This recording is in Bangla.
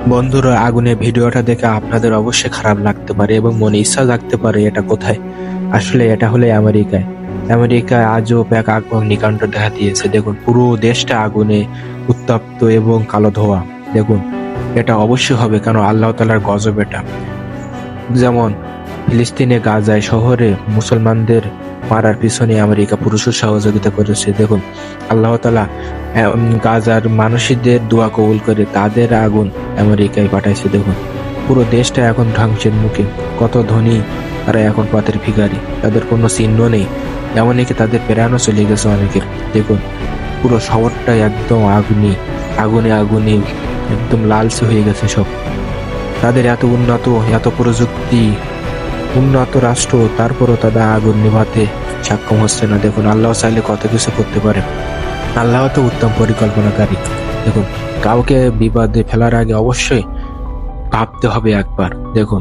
বন্ধুরা, আগুনের ভিডিওটা দেখে আপনাদের অবশ্যই খারাপ লাগতে পারে এবং মনে ইচ্ছা জাগতে পারে এটা কোথায়। আসলে এটা হলো আমেরিকায়। আমেরিকায় আজও এক অগ্নিকাণ্ড দেখা দিয়েছে। দেখুন, পুরো দেশটা আগুনে উত্তপ্ত এবং কালো ধোঁয়া। দেখুন, এটা অবশ্যই হবে, কারণ আল্লাহ তাআলার গজব এটা। যেমন ফিলিস্তিনে গাজায় শহরে মুসলমানদের মারার পিছনে আমেরিকা পুরুষের সহযোগিতা করেছে। দেখুন, আল্লাহ তাআলা গাজার মানুষদের দোয়া কবুল করে তাদের আগুন আমেরিকায় পাঠাইছে। দেখুন, পুরো দেশটা এখন ধ্বংসের মুখে। কত ধনী তারা এখন পথের ভিখারি, তাদের কোনো চিহ্ন নেই। এমনকি তাদের প্রাণও চলে গেছে অনেকের। দেখুন, পুরো শহরটাই একদম আগুনে আগুনে একদম লালচে হয়ে গেছে সব। তাদের এত উন্নত, এত প্রযুক্তি উন্নত রাষ্ট্র, তারপরও তাদের আগুন নেভাতে সক্ষম হচ্ছে না। দেখুন, আল্লাহ চাইলে কত কিছু করতে পারে। আল্লাহ তো উত্তম পরিকল্পনাকারী। দেখুন, কাউকে বিপদে ফেলার আগে অবশ্যই ভাবতে হবে একবার। দেখুন।